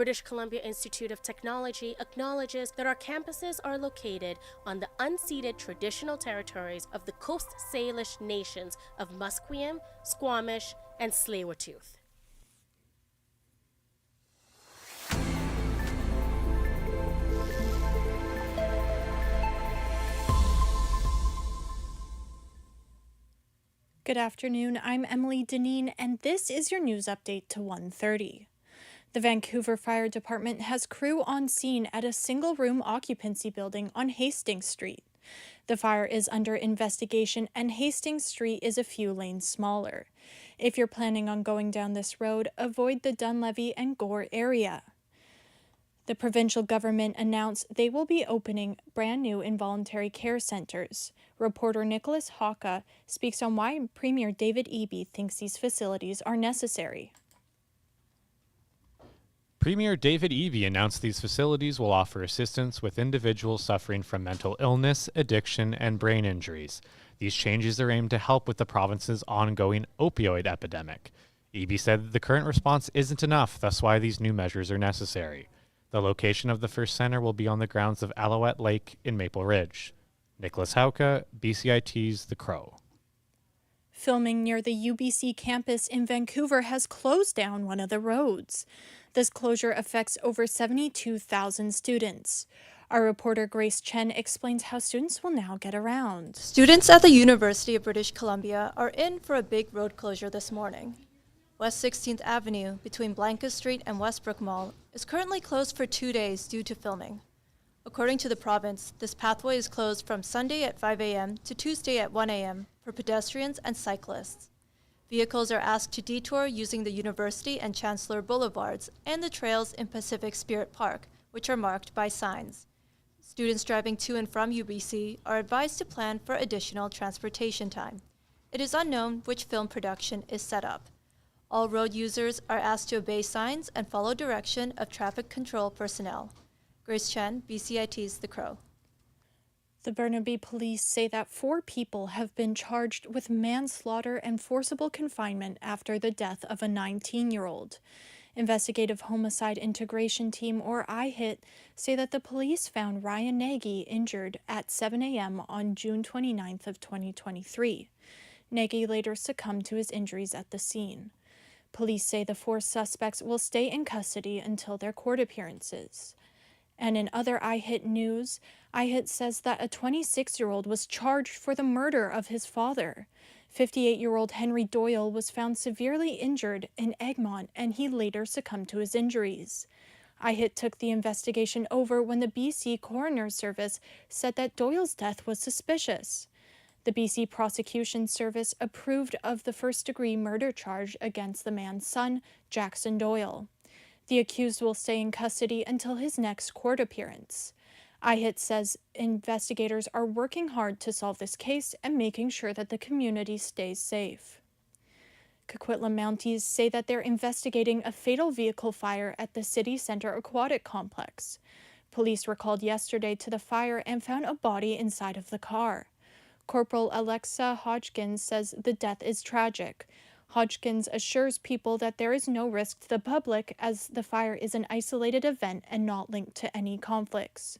British Columbia Institute of Technology acknowledges that our campuses are located on the unceded traditional territories of the Coast Salish nations of Musqueam, Squamish, and Tsleil-Waututh. Good afternoon, I'm Emily Deneen, and this is your news update to 1:30. The Vancouver Fire Department has crew on scene at a single-room occupancy building on Hastings Street. The fire is under investigation, and Hastings Street is a few lanes smaller. If you're planning on going down this road, avoid the Dunlevy and Gore area. The provincial government announced they will be opening brand new involuntary care centres. Reporter Nicholas Hawka speaks on why Premier David Eby thinks these facilities are necessary. Premier David Eby announced these facilities will offer assistance with individuals suffering from mental illness, addiction, and brain injuries. These changes are aimed to help with the province's ongoing opioid epidemic. Eby said the current response isn't enough, thus why these new measures are necessary. The location of the first center will be on the grounds of Alouette Lake in Maple Ridge. Nicholas Hauka, BCIT's The Crow. Filming near the UBC campus in Vancouver has closed down one of the roads. This closure affects over 72,000 students. Our reporter Grace Chen explains how students will now get around. Students at the University of British Columbia are in for a big road closure this morning. West 16th Avenue between Blanca Street and Westbrook Mall is currently closed for 2 days due to filming. According to the province, this pathway is closed from Sunday at 5 a.m. to Tuesday at 1 a.m. for pedestrians and cyclists. Vehicles are asked to detour using the University and Chancellor Boulevards and the trails in Pacific Spirit Park, which are marked by signs. Students driving to and from UBC are advised to plan for additional transportation time. It is unknown which film production is set up. All road users are asked to obey signs and follow direction of traffic control personnel. Grace Chen, BCIT's The Crow. The Burnaby police say that 4 people have been charged with manslaughter and forcible confinement after the death of a 19-year-old. Investigative Homicide Integration Team, or IHIT, say that the police found Ryan Nagy injured at 7 a.m. on June 29th of 2023. Nagy later succumbed to his injuries at the scene. Police say the 4 suspects will stay in custody until their court appearances. And in other IHIT news, IHIT says that a 26-year-old was charged for the murder of his father. 58-year-old Henry Doyle was found severely injured in Egmont, and he later succumbed to his injuries. IHIT took the investigation over when the BC Coroner's Service said that Doyle's death was suspicious. The BC Prosecution Service approved of the first-degree murder charge against the man's son, Jackson Doyle. The accused will stay in custody until his next court appearance. IHIT says investigators are working hard to solve this case and making sure that the community stays safe. Coquitlam Mounties say that they're investigating a fatal vehicle fire at the City Centre Aquatic Complex. Police were called yesterday to the fire and found a body inside of the car. Corporal Alexa Hodgkins says the death is tragic. Hodgkins assures people that there is no risk to the public as the fire is an isolated event and not linked to any conflicts.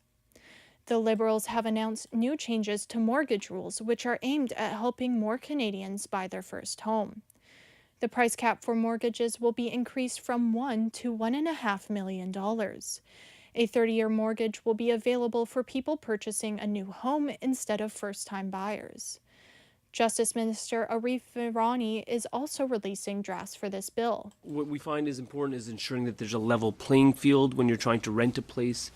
The Liberals have announced new changes to mortgage rules, which are aimed at helping more Canadians buy their first home. The price cap for mortgages will be increased from $1 to $1.5 million. A 30-year mortgage will be available for people purchasing a new home instead of first-time buyers. Justice Minister Arif Virani is also releasing drafts for this bill. What we find is important is ensuring that there's a level playing field when you're trying to rent a place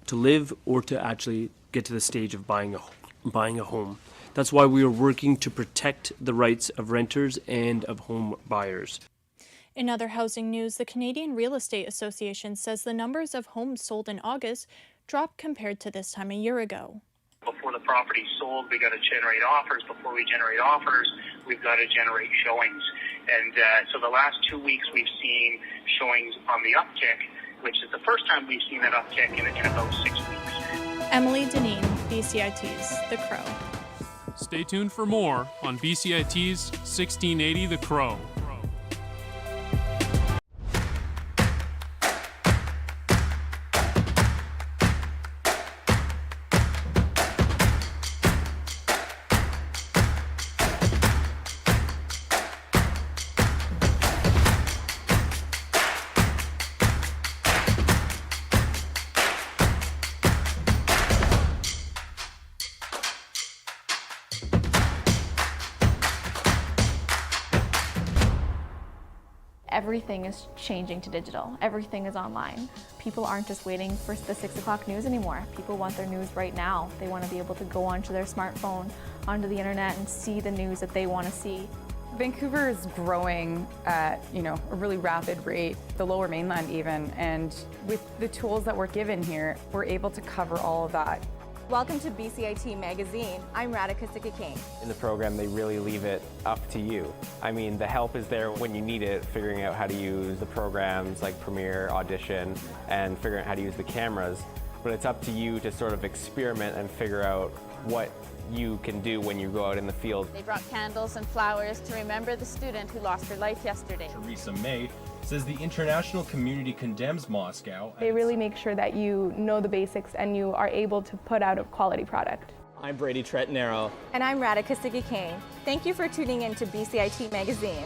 to live or to actually get to the stage of buying a home. That's why we are working to protect the rights of renters and of home buyers. In other housing news, the Canadian Real Estate Association says the numbers of homes sold in August dropped compared to this time a year ago. Before the property's sold, we got to generate offers. Before we generate offers, we've got to generate showings. And so the last 2 weeks, we've seen showings on the uptick, which is the first time we've seen that uptick in about 6 weeks. Emily Deneen, BCIT's The Crow. Stay tuned for more on BCIT's 1680 The Crow. everything is changing to digital. Everything is online. People aren't just waiting for the 6 o'clock news anymore. People want their news right now. They want to be able to go onto their smartphone, onto the internet, and see the news that they want to see. Vancouver is growing at, a really rapid rate, the Lower Mainland even, and with the tools that we're given here, we're able to cover all of that. Welcome to BCIT Magazine. I'm Radhika King. In the program, they really leave it up to you. I mean, the help is there when you need it, figuring out how to use the programs like Premiere, Audition, and figuring out how to use the cameras. But it's up to you to sort of experiment and figure out what you can do when you go out in the field. They brought candles and flowers to remember the student who lost her life yesterday. Theresa May says the international community condemns Moscow. They really make sure that you know the basics and you are able to put out a quality product. I'm Brady Tretnero. And I'm Radhika King. Thank you for tuning in to BCIT Magazine.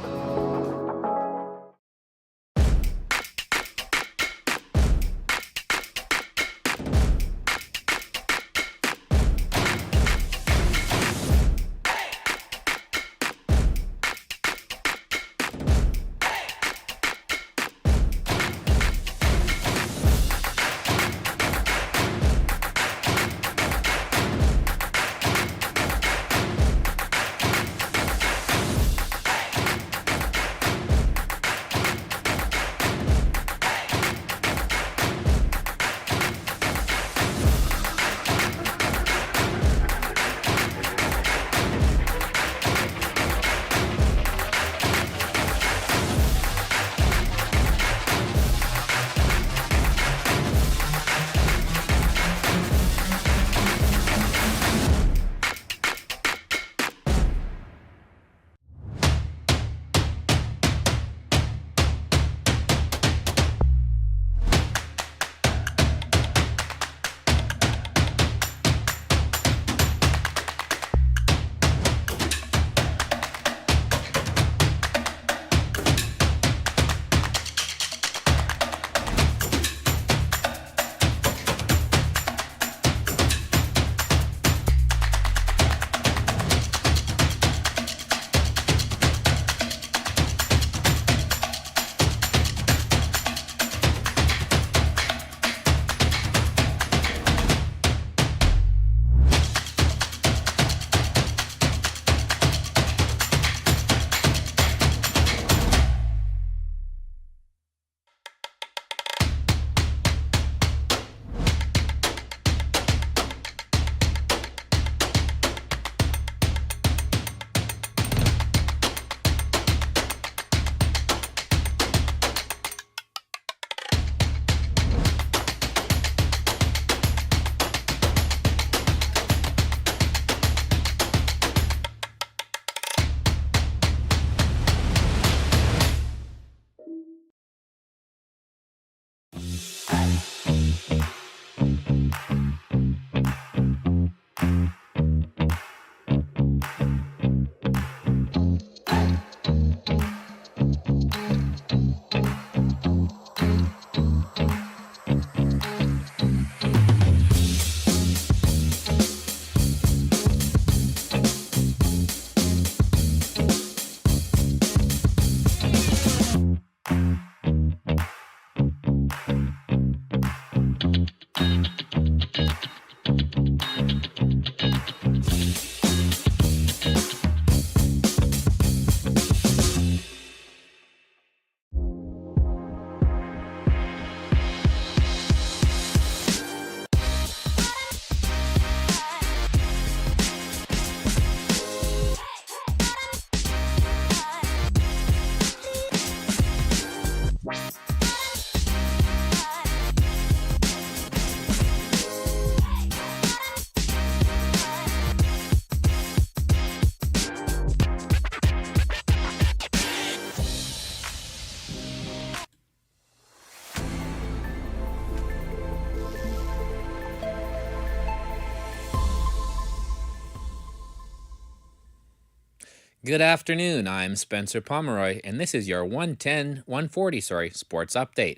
Good afternoon, I'm Spencer Pomeroy, and this is your 140 sports update.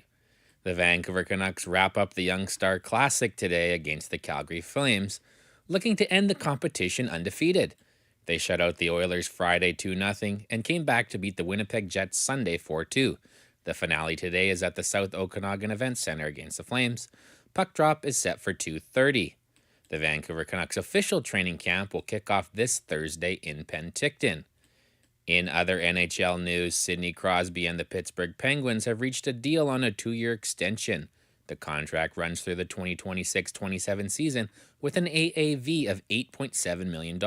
The Vancouver Canucks wrap up the Young Star Classic today against the Calgary Flames, looking to end the competition undefeated. They shut out the Oilers Friday 2-0 and came back to beat the Winnipeg Jets Sunday 4-2. The finale today is at the South Okanagan Event Center against the Flames. Puck drop is set for 2:30. The Vancouver Canucks official training camp will kick off this Thursday in Penticton. In other NHL news, Sidney Crosby and the Pittsburgh Penguins have reached a deal on a 2-year extension. The contract runs through the 2026-27 season with an AAV of $8.7 million.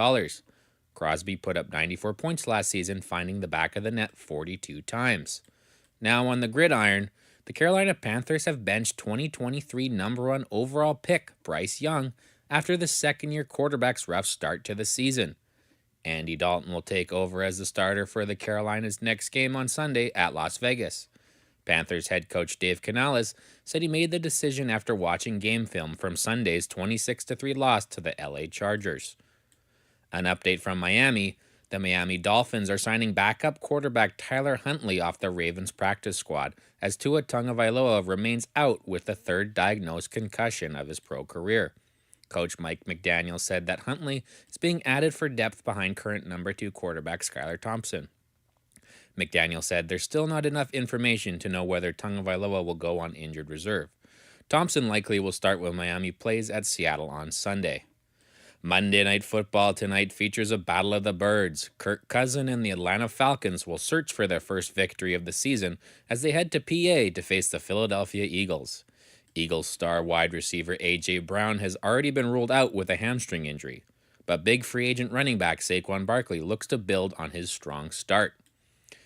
Crosby put up 94 points last season, finding the back of the net 42 times. Now on the gridiron, the Carolina Panthers have benched 2023 number 1 overall pick Bryce Young after the second-year quarterback's rough start to the season. Andy Dalton will take over as the starter for the Carolinas' next game on Sunday at Las Vegas. Panthers head coach Dave Canales said he made the decision after watching game film from Sunday's 26-3 loss to the LA Chargers. An update from Miami, the Miami Dolphins are signing backup quarterback Tyler Huntley off the Ravens practice squad as Tua Tagovailoa remains out with the third diagnosed concussion of his pro career. Coach Mike McDaniel said that Huntley is being added for depth behind current number 2 quarterback Skylar Thompson. McDaniel said there's still not enough information to know whether Tagovailoa will go on injured reserve. Thompson likely will start when Miami plays at Seattle on Sunday. Monday Night Football tonight features a battle of the birds. Kirk Cousins and the Atlanta Falcons will search for their first victory of the season as they head to PA to face the Philadelphia Eagles. Eagles star wide receiver A.J. Brown has already been ruled out with a hamstring injury, but big free agent running back Saquon Barkley looks to build on his strong start.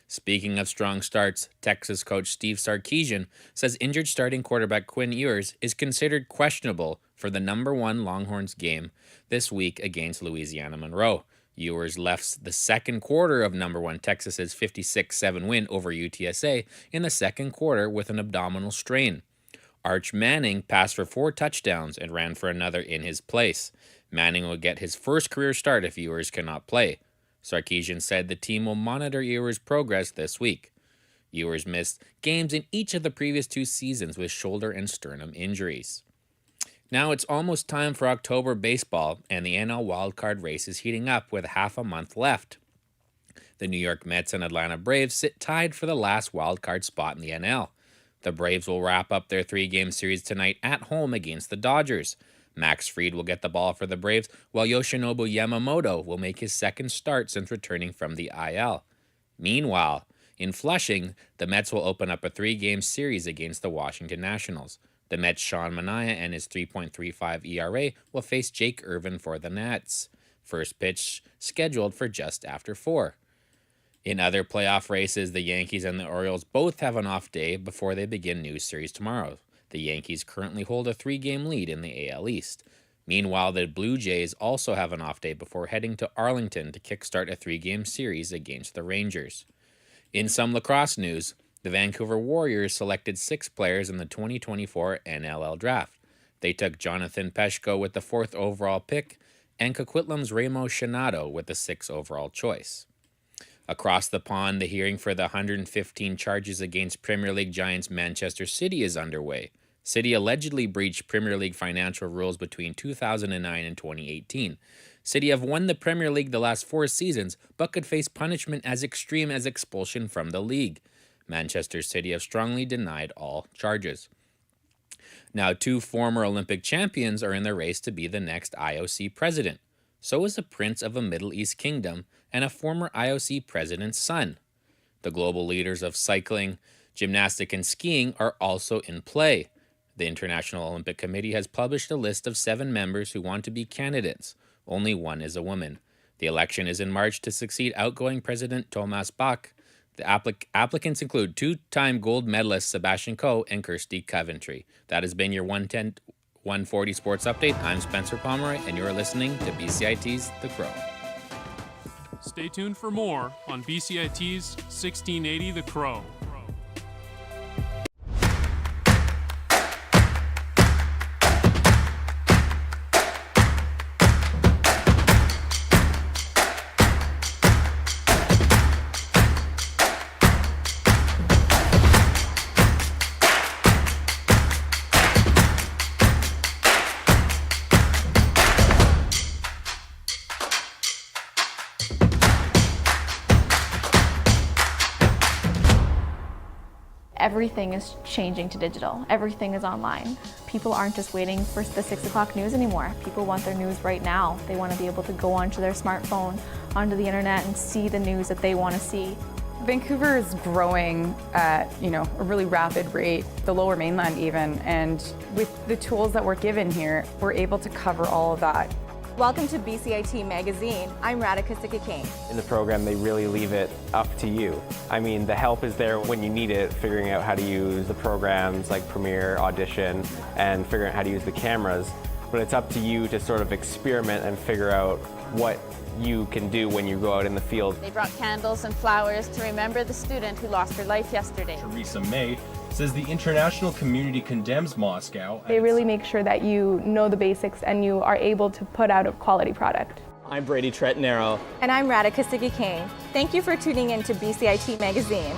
Speaking of strong starts, Texas coach Steve Sarkisian says injured starting quarterback Quinn Ewers is considered questionable for the number 1 Longhorns game this week against Louisiana Monroe. Ewers left the second quarter of number 1 Texas's 56-7 win over UTSA in the second quarter with an abdominal strain. Arch Manning passed for 4 touchdowns and ran for another in his place. Manning will get his first career start if Ewers cannot play. Sarkisian said the team will monitor Ewers' progress this week. Ewers missed games in each of the previous 2 seasons with shoulder and sternum injuries. Now it's almost time for October baseball, and the NL wildcard race is heating up with half a month left. The New York Mets and Atlanta Braves sit tied for the last wildcard spot in the NL. The Braves will wrap up their 3-game series tonight at home against the Dodgers. Max Fried will get the ball for the Braves, while Yoshinobu Yamamoto will make his second start since returning from the IL. Meanwhile, in Flushing, the Mets will open up a 3-game series against the Washington Nationals. The Mets' Sean Manaea and his 3.35 ERA will face Jake Irvin for the Nats. First pitch scheduled for just after 4. In other playoff races, the Yankees and the Orioles both have an off day before they begin new series tomorrow. The Yankees currently hold a 3-game lead in the AL East. Meanwhile, the Blue Jays also have an off day before heading to Arlington to kickstart a 3-game series against the Rangers. In some lacrosse news, the Vancouver Warriors selected 6 players in the 2024 NLL Draft. They took Jonathan Peshko with the 4th overall pick and Coquitlam's Ramo Shinado with the 6th overall choice. Across the pond, the hearing for the 115 charges against Premier League giants Manchester City is underway. City allegedly breached Premier League financial rules between 2009 and 2018. City have won the Premier League the last 4 seasons, but could face punishment as extreme as expulsion from the league. Manchester City have strongly denied all charges. Now, 2 former Olympic champions are in the race to be the next IOC president. So is a prince of a Middle East kingdom and a former IOC president's son. The global leaders of cycling, gymnastics, and skiing are also in play. The International Olympic Committee has published a list of 7 members who want to be candidates. Only 1 is a woman. The election is in March to succeed outgoing President Thomas Bach. The applicants include 2-time gold medalist Sebastian Coe and Kirsty Coventry. That has been your 140 Sports Update. I'm Spencer Pomeroy, and you're listening to BCIT's The Crow. Stay tuned for more on BCIT's 1680 The Crow. Everything is changing to digital. Everything is online. People aren't just waiting for the 6 o'clock news anymore. People want their news right now. They want to be able to go onto their smartphone, onto the internet, and see the news that they want to see. Vancouver is growing at, a really rapid rate, the Lower Mainland even, and with the tools that we're given here, we're able to cover all of that. Welcome to BCIT Magazine. I'm Radhika Sikakane. In the program, they really leave it up to you. I mean, the help is there when you need it, figuring out how to use the programs like Premiere, Audition, and figuring out how to use the cameras. But it's up to you to sort of experiment and figure out what you can do when you go out in the field. They brought candles and flowers to remember the student who lost her life yesterday. Theresa May says the international community condemns Moscow. They really make sure that you know the basics and you are able to put out a quality product. I'm Brady Tretnero. And I'm Radhika Sikakane. Thank you for tuning in to BCIT Magazine.